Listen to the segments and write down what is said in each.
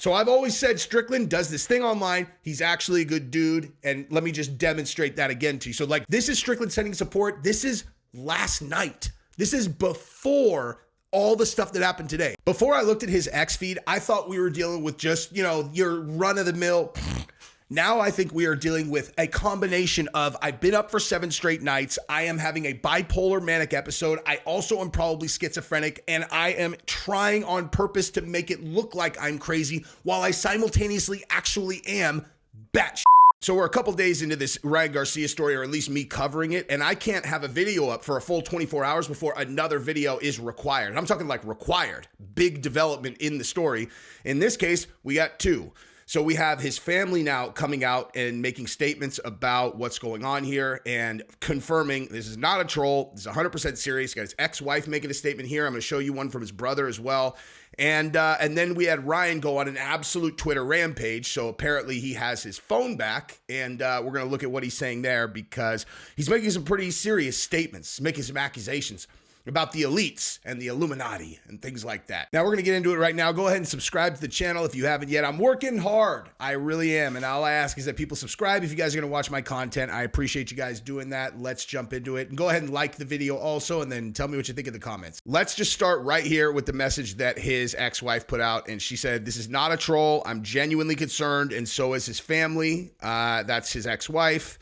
So I've always said Strickland does this thing online. He's actually a good dude. And let me just demonstrate that again to you. So like, this is Strickland sending support. This is last night. This is before all the stuff that happened today. Before I looked at his X feed, I thought we were dealing with just, your run of the mill. Now I think we are dealing with a combination of I've been up for 7 straight nights. I am having a bipolar manic episode. I also am probably schizophrenic, and I am trying on purpose to make it look like I'm crazy while I simultaneously actually am batshit. So we're a couple days into this Ryan Garcia story, or at least me covering it, and I can't have a video up for a full 24 hours before another video is required. And I'm talking like required, big development in the story. In this case, we got 2. So we have his family now coming out and making statements about what's going on here and confirming this is not a troll. This is 100% serious. Got his ex-wife making a statement here. I'm going to show you one from his brother as well. And then we had Ryan go on an absolute Twitter rampage. So apparently he has his phone back, and we're going to look at what he's saying there because he's making some pretty serious statements, making some accusations about the elites and the Illuminati and things like that. Now we're going to get into it right now. Go ahead and subscribe to the channel if you haven't yet. I'm working hard. I really am. And all I ask is that people subscribe if you guys are going to watch my content. I appreciate you guys doing that. Let's jump into it. And go ahead and like the video also, and then tell me what you think in the comments. Let's just start right here with the message that his ex-wife put out. And she said, "This is not a troll. I'm genuinely concerned, and so is his family." That's his ex-wife.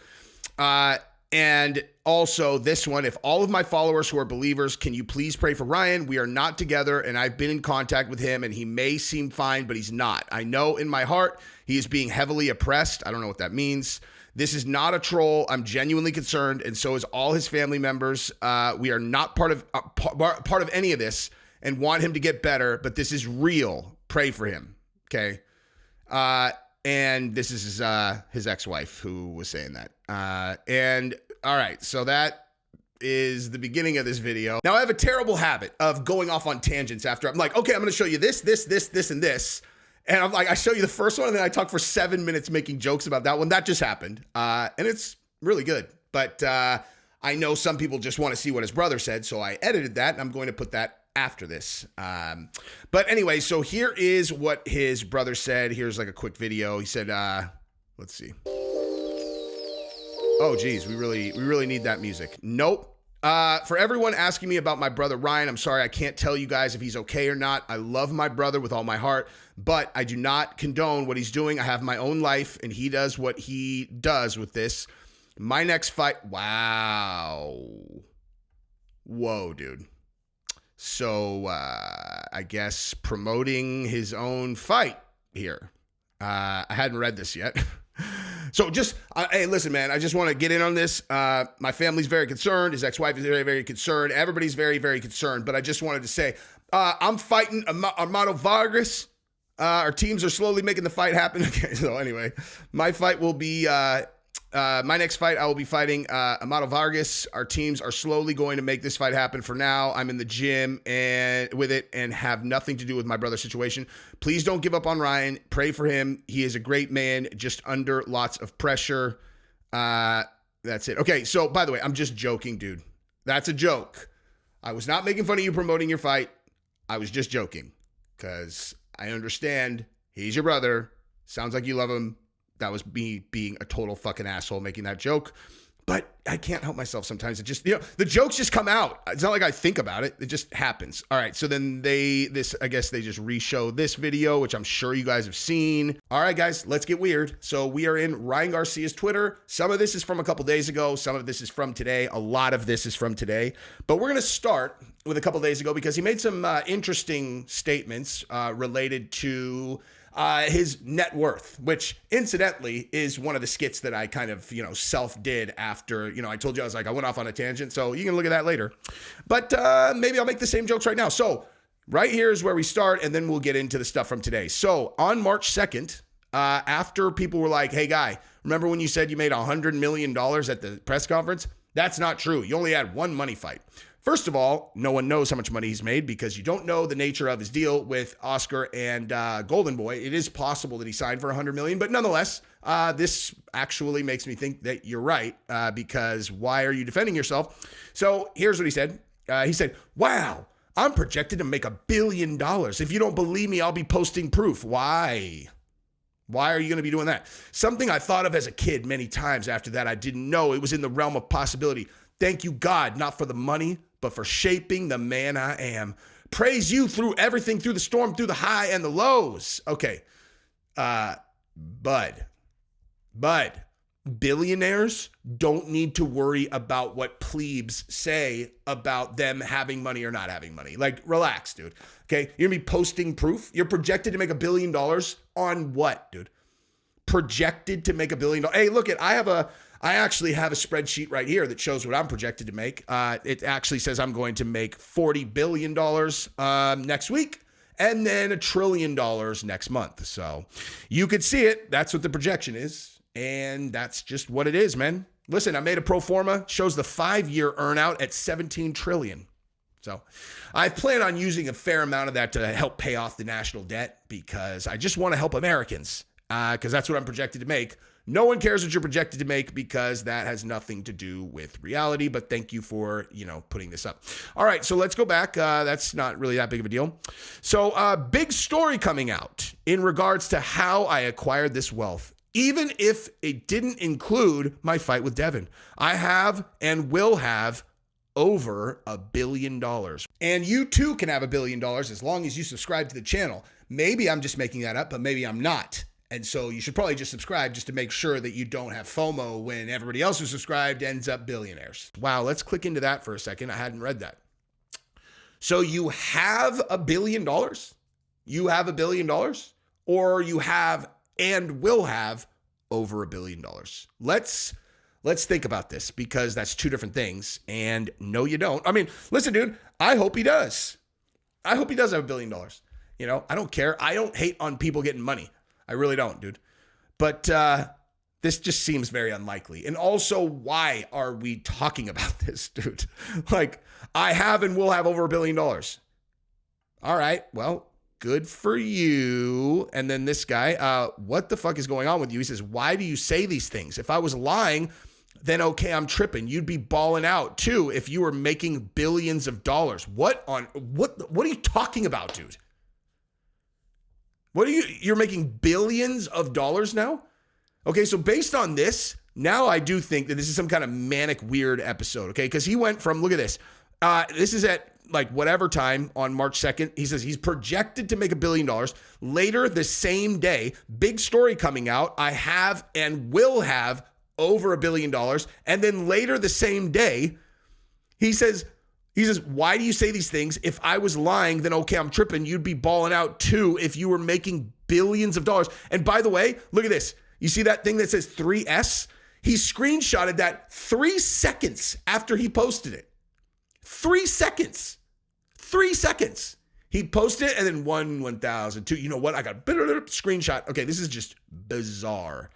And also this one, "If all of my followers who are believers, can you please pray for Ryan? We are not together, and I've been in contact with him, and he may seem fine, but he's not. I know in my heart he is being heavily oppressed." I don't know what that means. "This is not a troll. I'm genuinely concerned, and so is all his family members. We are not part of any of this and want him to get better, but this is real. Pray for him." Okay. And this is his ex-wife who was saying that. And all right, so that is the beginning of this video. Now I have a terrible habit of going off on tangents after I'm like, okay, I'm going to show you this, and this. And I'm like, I show you the first one, and then I talk for 7 minutes making jokes about that one. That just happened. And it's really good. But I know some people just want to see what his brother said, so I edited that, and I'm going to put that after this. But anyway, so here is what his brother said. Here's like a quick video. He said, let's see. Oh geez, we really need that music. Nope. "For everyone asking me about my brother Ryan, I'm sorry I can't tell you guys if he's okay or not. I love my brother with all my heart, but I do not condone what he's doing. I have my own life, and he does what he does with this. My next fight." Wow. Whoa, dude. So I guess promoting his own fight here. I hadn't read this yet. So just, hey, listen, man, I just want to get in on this. My family's very concerned. His ex-wife is very, very concerned. Everybody's very, very concerned. But I just wanted to say, I'm fighting Armando Vargas. Our teams are slowly making the fight happen. Okay, so anyway, my fight will be, my next fight, I will be fighting Amado Vargas. Our teams are slowly going to make this fight happen. For now, I'm in the gym and with it and have nothing to do with my brother's situation. Please don't give up on Ryan. Pray for him. He is a great man, just under lots of pressure. That's it. Okay, so by the way, I'm just joking, dude. That's a joke. I was not making fun of you promoting your fight. I was just joking because I understand he's your brother. Sounds like you love him. That was me being a total fucking asshole making that joke. But I can't help myself sometimes. It just, the jokes just come out. It's not like I think about it. It just happens. All right. So then I guess they just re-show this video, which I'm sure you guys have seen. All right, guys, let's get weird. So we are in Ryan Garcia's Twitter. Some of this is from a couple days ago. Some of this is from today. A lot of this is from today. But we're going to start with a couple days ago because he made some interesting statements related to his net worth, which incidentally is one of the skits that I kind of, self did after, I told you I was like, I went off on a tangent. So you can look at that later, but maybe I'll make the same jokes right now. So right here is where we start, and then we'll get into the stuff from today. So on March 2nd, after people were like, "Hey guy, remember when you said you made $100 million at the press conference? That's not true. You only had one money fight." First of all, no one knows how much money he's made because you don't know the nature of his deal with Oscar and Golden Boy. It is possible that he signed for $100 million, but nonetheless, this actually makes me think that you're right because why are you defending yourself? So here's what he said. He said, "Wow, I'm projected to make $1 billion. If you don't believe me, I'll be posting proof. Why? Why are you going to be doing that? Something I thought of as a kid many times after that. I didn't know it was in the realm of possibility. Thank you, God, not for the money, but for shaping the man I am. Praise you through everything, through the storm, through the high and the lows. Okay. Bud, billionaires don't need to worry about what plebes say about them having money or not having money. Like, relax, dude. Okay. You're going to be posting proof. You're projected to make $1 billion on what, dude? Projected to make $1 billion. Hey, look I actually have a spreadsheet right here that shows what I'm projected to make. It actually says I'm going to make $40 billion next week and then $1 trillion next month. So you could see it. That's what the projection is. And that's just what it is, man. Listen, I made a pro forma, shows the 5-year earnout at 17 trillion. So I plan on using a fair amount of that to help pay off the national debt because I just want to help Americans because that's what I'm projected to make. No one cares what you're projected to make because that has nothing to do with reality. But thank you for, putting this up. All right, so let's go back. That's not really that big of a deal. So big story coming out in regards to how I acquired this wealth. Even if it didn't include my fight with Devin, I have and will have over $1 billion. And you too can have $1 billion as long as you subscribe to the channel. Maybe I'm just making that up, but maybe I'm not. And so you should probably just subscribe just to make sure that you don't have FOMO when everybody else who's subscribed ends up billionaires. Wow, let's click into that for a second. I hadn't read that. So you have $1 billion? You have $1 billion? Or you have and will have over $1 billion? Let's think about this because that's two different things. And no, you don't. I mean, listen, dude, I hope he does. I hope he does have $1 billion. I don't care. I don't hate on people getting money. I really don't, dude. But this just seems very unlikely. And also, why are we talking about this, dude? Like, I have and will have over $1 billion. All right, well, good for you. And then this guy, what the fuck is going on with you? He says, why do you say these things? If I was lying, then okay, I'm tripping. You'd be balling out too if you were making billions of dollars. What are you talking about, dude? You're making billions of dollars now? Okay, so based on this, now I do think that this is some kind of manic weird episode, okay? Because he went from, look at this. This is at like whatever time on March 2nd. He says he's projected to make $1 billion. Later the same day, big story coming out. I have and will have over $1 billion. And then later the same day, he says, why do you say these things? If I was lying, then okay, I'm tripping. You'd be balling out too if you were making billions of dollars. And by the way, look at this. You see that thing that says 3S? He screenshotted that 3 seconds after he posted it. 3 seconds. 3 seconds. He posted it and then 1,000, 2. You know what? I got a screenshot. Okay, this is just bizarre.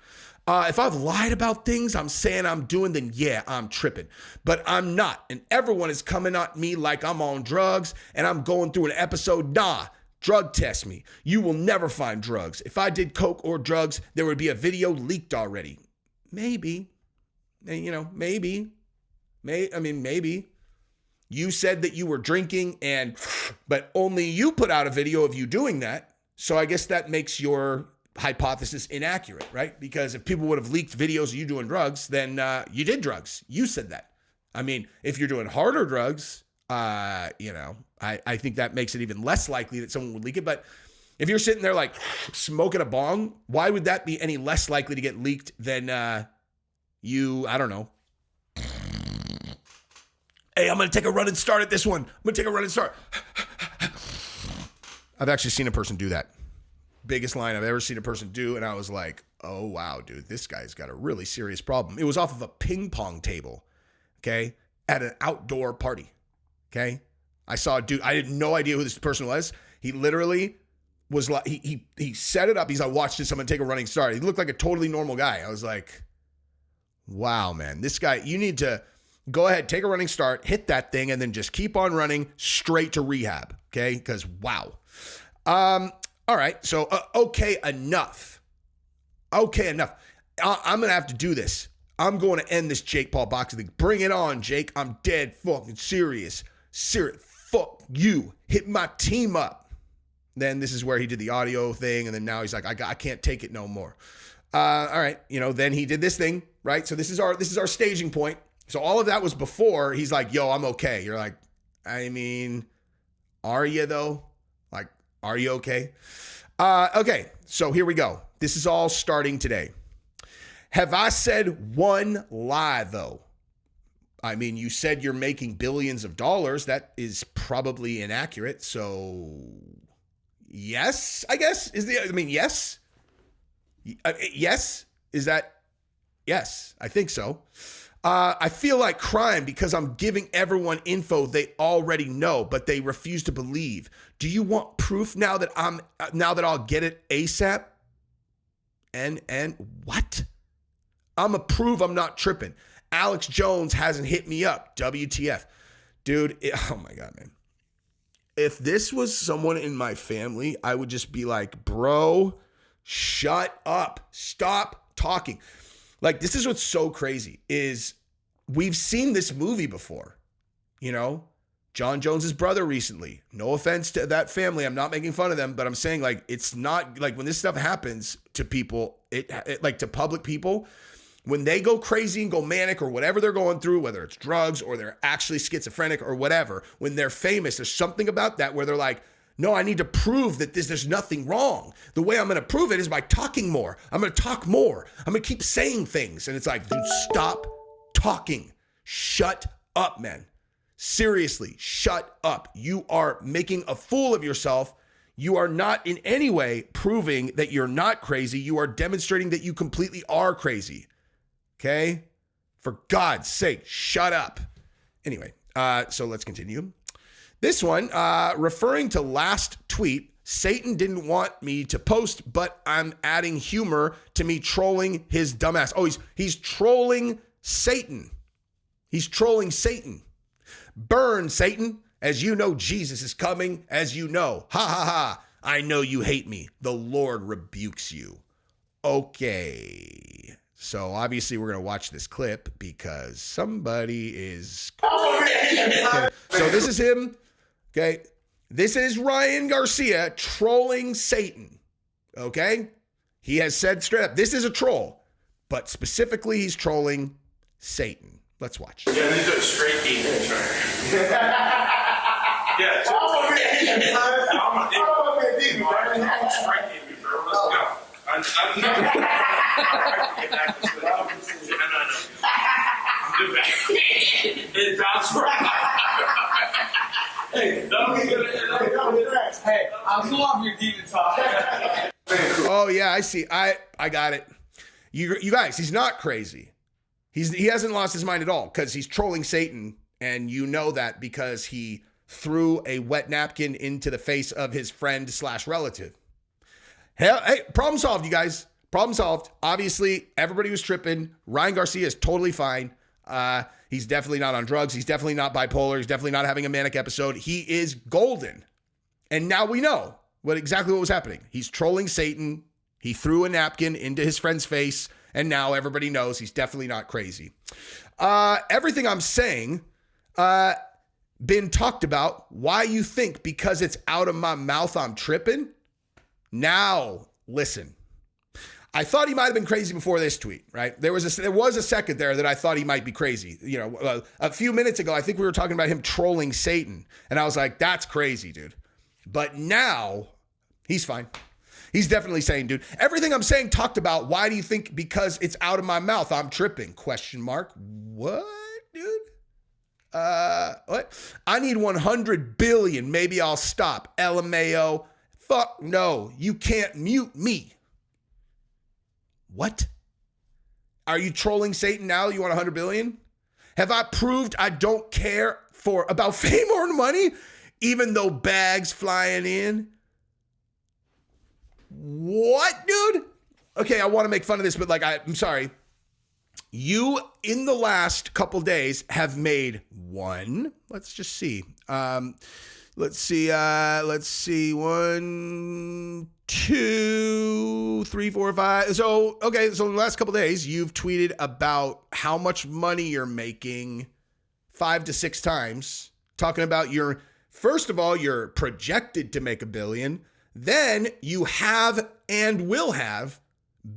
If I've lied about things I'm saying I'm doing, then yeah, I'm tripping. But I'm not. And everyone is coming at me like I'm on drugs and I'm going through an episode. Nah, drug test me. You will never find drugs. If I did coke or drugs, there would be a video leaked already. Maybe. Maybe. Maybe. You said that you were drinking but only you put out a video of you doing that. So I guess that makes your hypothesis inaccurate, right? Because if people would have leaked videos of you doing drugs, then you did drugs. You said that. I mean, if you're doing harder drugs, I think that makes it even less likely that someone would leak it. But if you're sitting there like smoking a bong, why would that be any less likely to get leaked than I don't know. Hey, I'm going to take a run and start at this one. I'm going to take a run and start. I've actually seen a person do that. Biggest line I've ever seen a person do. And I was like, oh, wow, dude, this guy's got a really serious problem. It was off of a ping pong table, okay, at an outdoor party, okay? I saw a dude. I had no idea who this person was. He literally was like, he set it up. He's like, watch this. I'm going to take a running start. He looked like a totally normal guy. I was like, wow, man, this guy, you need to go ahead, take a running start, hit that thing, and then just keep on running straight to rehab, okay? Because, wow. All right, so okay, enough. Okay, enough. I'm going to have to do this. I'm going to end this Jake Paul boxing thing. Bring it on, Jake. I'm dead fucking serious. fuck you, hit my team up. Then this is where he did the audio thing, and then now he's like, I can't take it no more. All right, then he did this thing, right? So this is our staging point. So all of that was before he's like, yo, I'm okay. You're like, I mean, are you though? Like, are you okay? Okay, so here we go. This is all starting today. Have I said one lie though? I mean, you said you're making billions of dollars. That is probably inaccurate. So yes, I guess yes. Yes, is that? Yes, I think so. I feel like crying because I'm giving everyone info they already know, but they refuse to believe. Do you want proof now that I'll get it ASAP? And what? I'ma prove I'm not tripping. Alex Jones hasn't hit me up. WTF. Dude, oh my God, man. If this was someone in my family, I would just be like, bro, shut up. Stop talking. Like, this is what's so crazy is we've seen this movie before. John Jones's brother recently. No offense to that family. I'm not making fun of them, but I'm saying like, it's not like when this stuff happens to people, it like to public people, when they go crazy and go manic or whatever they're going through, whether it's drugs or they're actually schizophrenic or whatever, when they're famous, there's something about that where they're like, no, I need to prove that there's nothing wrong. The way I'm going to prove it is by talking more. I'm going to talk more. I'm going to keep saying things. And it's like, dude, stop talking. Shut up, man. Seriously, shut up. You are making a fool of yourself. You are not in any way proving that you're not crazy. You are demonstrating that you completely are crazy. Okay? For God's sake, shut up. Anyway, so let's continue. This one, referring to last tweet, Satan didn't want me to post, but I'm adding humor to me trolling his dumbass. Oh, he's trolling Satan. He's trolling Satan. Burn, Satan. As you know, Jesus is coming. As you know. Ha ha ha. I know you hate me. The Lord rebukes you. Okay. So obviously we're going to watch this clip because somebody is... Okay. So this is him. Okay. This is Ryan Garcia trolling Satan. Okay. He has said straight up, this is a troll, but specifically he's trolling Satan. Let's watch. Yeah, these are straight demons. Yeah. I'm a demon, bro. Straight demon, bro. Let's go. I'm doing that. That's right. Hey, I'm cool off your demon talk. Oh yeah, I see. I got it. You guys, he's not crazy. He hasn't lost his mind at all because he's trolling Satan, and you know that because he threw a wet napkin into the face of his friend / relative. Hell, hey, problem solved, you guys. Problem solved. Obviously, everybody was tripping. Ryan Garcia is totally fine. He's definitely not on drugs. He's definitely not bipolar. He's definitely not having a manic episode. He is golden. And now we know exactly what was happening. He's trolling Satan. He threw a napkin into his friend's face. And now everybody knows he's definitely not crazy. Everything I'm saying, been talked about. Why you think because it's out of my mouth I'm tripping? Now, listen. I thought he might have been crazy before this tweet, right? There was a second there that I thought he might be crazy. A few minutes ago, I think we were talking about him trolling Satan. And I was like, that's crazy, dude. But now, he's fine. He's definitely saying, dude, everything I'm saying talked about, why do you think because it's out of my mouth I'm tripping? ? What, dude? What? I need 100 billion. Maybe I'll stop. LMAO. Fuck no. You can't mute me. What? Are you trolling Satan now? You want 100 billion? Have I proved I don't care about fame or money, even though bags flying in? What, dude? Okay, I want to make fun of this, but I'm sorry. You, in the last couple days, have made one. Let's just see. Let's see. 1, 2, 3, 4, 5. So in the last couple days, you've tweeted about how much money you're making 5 to 6 times, talking about your First of all, you're projected to make $1 billion. Then you have and will have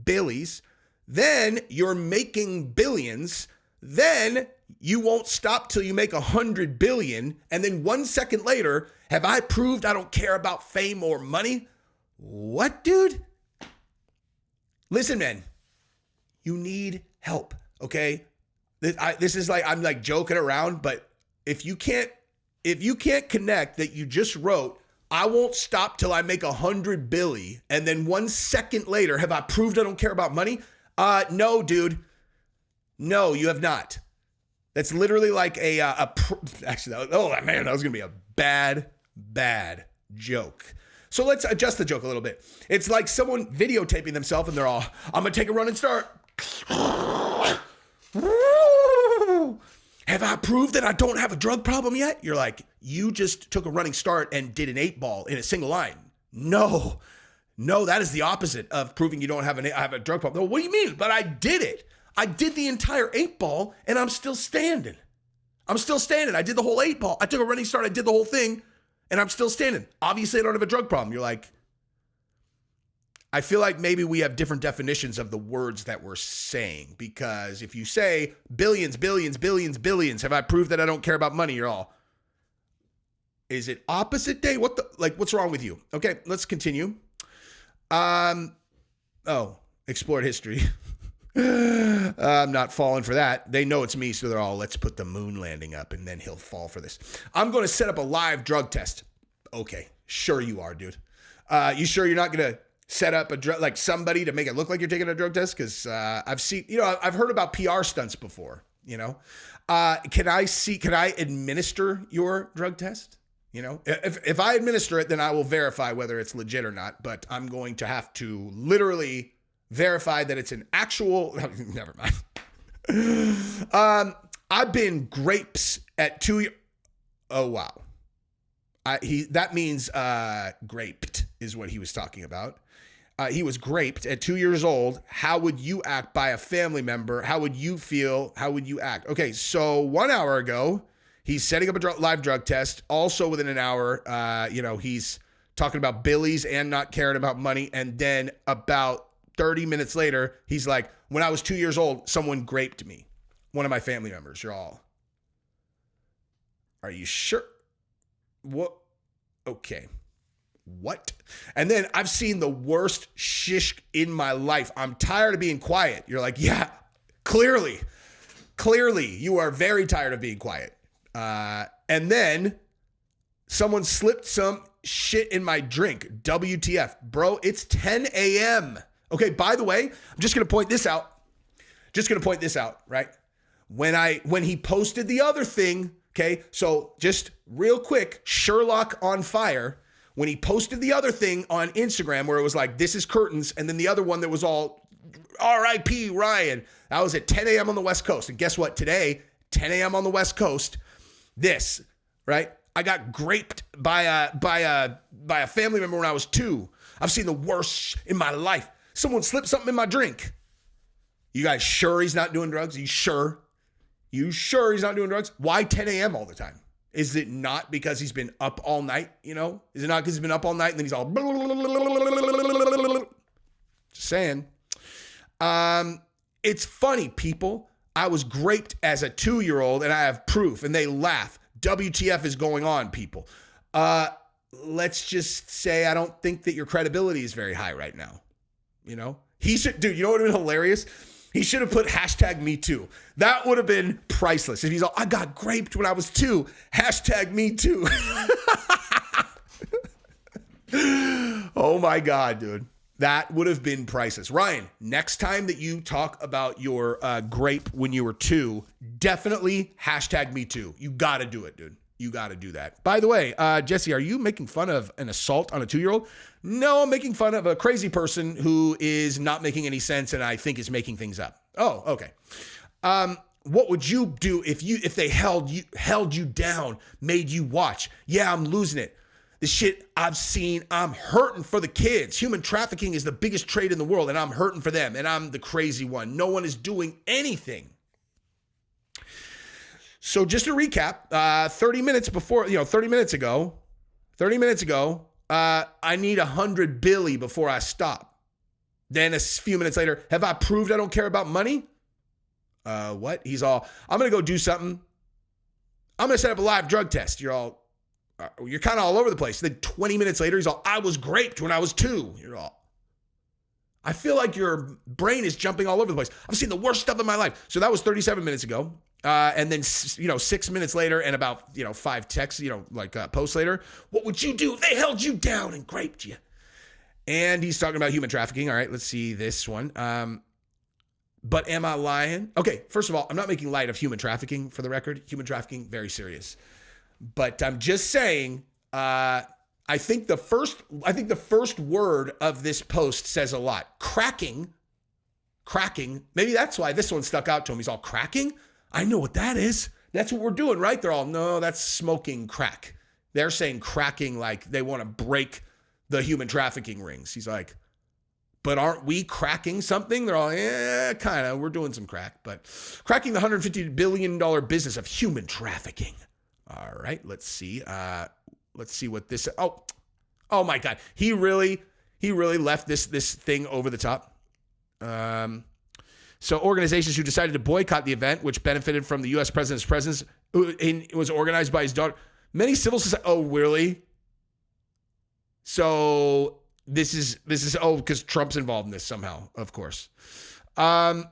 billies. Then you're making billions. Then you won't stop till you make 100 billion. And then 1 second later, have I proved I don't care about fame or money? What, dude? Listen, man, you need help, okay? This is like, I'm like joking around, but if you can't connect that you just wrote, I won't stop till I make 100 billion, and then 1 second later, have I proved I don't care about money? No, dude. No, you have not. That's literally like actually, oh man, that was gonna be a bad joke. So let's adjust the joke a little bit. It's like someone videotaping themselves and they're all, I'm gonna take a running start. Have I proved that I don't have a drug problem yet? You're like, you just took a running start and did an 8-ball in a single line. No, that is the opposite of proving you don't have a drug problem. No, what do you mean? But I did it. I did the entire 8-ball and I'm still standing. I did the whole 8-ball. I took a running start. I did the whole thing and I'm still standing. Obviously, I don't have a drug problem. You're like, I feel like maybe we have different definitions of the words that we're saying, because if you say billions, have I proved that I don't care about money? You're all, is it opposite day? What's wrong with you? Okay, let's continue. Explored history. I'm not falling for that. They know it's me, so they're all, let's put the moon landing up and then he'll fall for this. I'm going to set up a live drug test. Okay, sure you are, dude. You sure you're not going to set up a drug, like somebody to make it look like you're taking a drug test? Because I've heard about PR stunts before, Can I administer your drug test? If I administer it, then I will verify whether it's legit or not, but I'm going to have to literally verify that it's an actual, never mind. I've been grapes at 2 years. Oh, wow. That means graped is what he was talking about. He was graped at 2 years old. How would you act by a family member? How would you feel? How would you act? Okay, so 1 hour ago, he's setting up a live drug test. Also within an hour, he's talking about billies and not caring about money. And then about 30 minutes later, he's like, when I was 2 years old, someone graped me. One of my family members. You're all, are you sure? What? Okay. What? And then I've seen the worst shish in my life. I'm tired of being quiet. You're like, yeah, clearly you are very tired of being quiet. And then someone slipped some shit in my drink. WTF, bro, it's 10 a.m. Okay, by the way, I'm just going to point this out. Right? When he posted the other thing, okay, so just real quick, Sherlock on fire. When he posted the other thing on Instagram where it was like, this is curtains, and then the other one that was all R.I.P. Ryan, that was at 10 a.m. on the West Coast. And guess what? Today, 10 a.m. on the West Coast, this, right? I got graped by a family member when I was 2. I've seen the worst in my life. Someone slipped something in my drink. You guys sure he's not doing drugs? You sure he's not doing drugs? Why 10 a.m. all the time? Is it not because he's been up all night, Is it not because he's been up all night and then he's all... Just saying. It's funny, people. I was graped as a 2-year-old and I have proof, and they laugh. WTF is going on, people. Let's just say I don't think that your credibility is very high right now. He should, dude, you know what would have been hilarious? He should have put #MeToo. That would have been priceless. If he's all, I got graped when I was 2. #MeToo. Oh my God, dude. That would have been priceless. Ryan, next time that you talk about your grape when you were 2, definitely #MeToo. You got to do it, dude. You got to do that. By the way, Jesse, are you making fun of an assault on a 2-year-old? No, I'm making fun of a crazy person who is not making any sense and I think is making things up. Oh, okay. What would you do if they held you down, made you watch? Yeah, I'm losing it. The shit I've seen, I'm hurting for the kids. Human trafficking is the biggest trade in the world, and I'm hurting for them, and I'm the crazy one. No one is doing anything. So just to recap, 30 minutes ago, I need 100 billy before I stop. Then a few minutes later, have I proved I don't care about money? What? He's all, I'm going to go do something. I'm going to set up a live drug test. You're kind of all over the place. Then 20 minutes later, he's all, I was raped when I was 2. You're all, I feel like your brain is jumping all over the place. I've seen the worst stuff in my life. So that was 37 minutes ago. And then, 6 minutes later and about, 5 texts, posts later, what would you do? They held you down and raped you. And he's talking about human trafficking. All right, let's see this one. But am I lying? Okay, first of all, I'm not making light of human trafficking for the record. Human trafficking, very serious. But I'm just saying, I think the first word of this post says a lot. Cracking. Maybe that's why this one stuck out to him. He's all, cracking? I know what that is. That's what we're doing, right? They're all, no, that's smoking crack. They're saying cracking like they want to break the human trafficking rings. He's like, but aren't we cracking something? They're all, yeah, kind of. We're doing some crack, but cracking the $150 billion business of human trafficking. All right, let's see. Let's see what this. Oh my God, he really left this thing over the top. So organizations who decided to boycott the event, which benefited from the U.S. president's presence, it was organized by his daughter. Many civil society. Oh, really? So this is because Trump's involved in this somehow, of course. I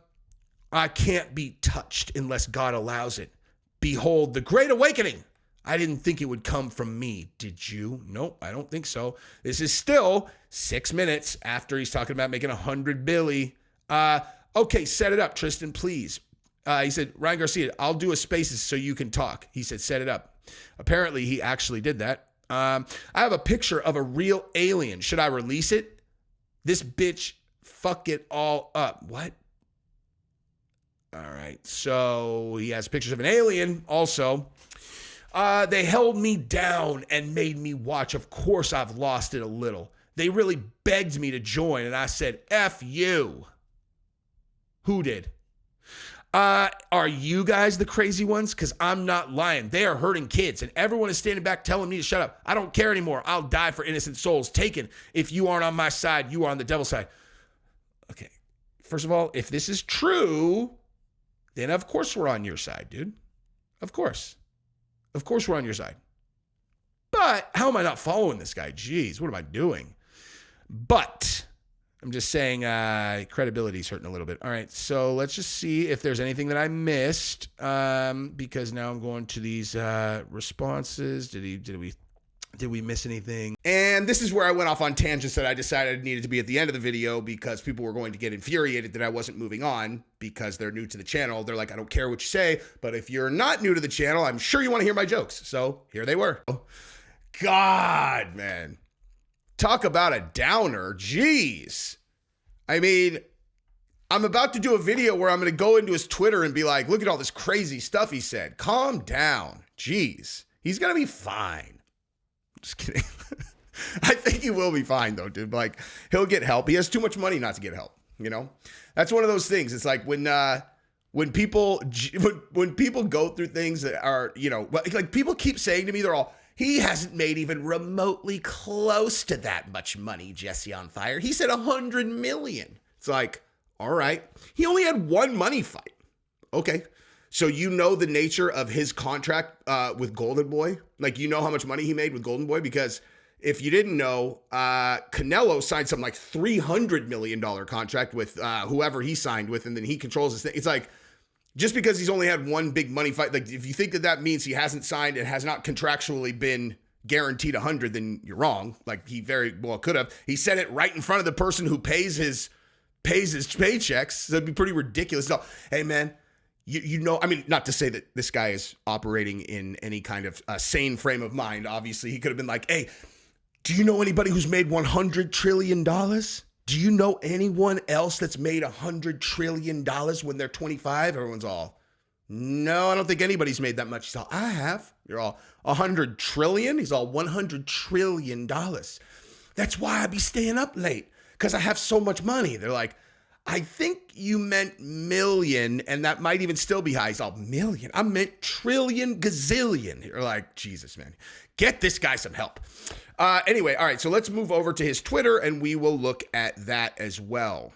can't be touched unless God allows it. Behold, the great awakening. I didn't think it would come from me. Did you? Nope, I don't think so. This is still 6 minutes after he's talking about making 100 billy. Okay, set it up, Tristan, please. He said, Ryan Garcia, I'll do a spaces so you can talk. He said, set it up. Apparently, he actually did that. I have a picture of a real alien. Should I release it? This bitch fuck it all up. What? All right. So he has pictures of an alien also. They held me down and made me watch. Of course, I've lost it a little. They really begged me to join, and I said, F you. Who did? Are you guys the crazy ones? Because I'm not lying. They are hurting kids, and everyone is standing back telling me to shut up. I don't care anymore. I'll die for innocent souls taken. If you aren't on my side, you are on the devil's side. Okay. First of all, if this is true, then of course we're on your side, dude. Of course. Of course we're on your side. But how am I not following this guy? Jeez, what am I doing? But I'm just saying credibility is hurting a little bit. All right, so let's just see if there's anything that I missed because now I'm going to these responses. Did we miss anything? And this is where I went off on tangents that I decided needed to be at the end of the video because people were going to get infuriated that I wasn't moving on because they're new to the channel. They're like, I don't care what you say, but if you're not new to the channel, I'm sure you want to hear my jokes. So here they were. Oh, God, man. Talk about a downer. Jeez. I mean, I'm about to do a video where I'm going to go into his Twitter and be like, look at all this crazy stuff he said. Calm down. Jeez. He's going to be fine. Just kidding. I think he will be fine, though, dude. Like, he'll get help. He has too much money not to get help, you know? That's one of those things. It's like when people go through things that are, you know, like people keep saying to me, they're all, he hasn't made even remotely close to that much money, Jesse on Fire. He said 100 million. It's like, all right. He only had one money fight. Okay. So you know the nature of his contract with Golden Boy? Like, you know how much money he made with Golden Boy? Because if you didn't know, Canelo signed some like $300 million contract with whoever he signed with, and then he controls his thing. It's like, just because he's only had one big money fight, like if you think that means he hasn't signed and has not contractually been guaranteed 100, then you're wrong. Like he very well could have. He said it right in front of the person who pays his paychecks. So it'd be pretty ridiculous. So, hey man, you know, I mean, not to say that this guy is operating in any kind of sane frame of mind. Obviously, he could have been like, hey, do you know anybody who's made $100 trillion? Do you know anyone else that's made $100 trillion when they're 25? Everyone's all, no, I don't think anybody's made that much. He's all, I have. You're all, 100 trillion? He's all, $100 trillion. That's why I be staying up late, because I have so much money. They're like, I think you meant million, and that might even still be high. He's all, million? I meant trillion, gazillion. You're like, Jesus, man. Get this guy some help. Anyway, all right, so let's move over to his Twitter, and we will look at that as well.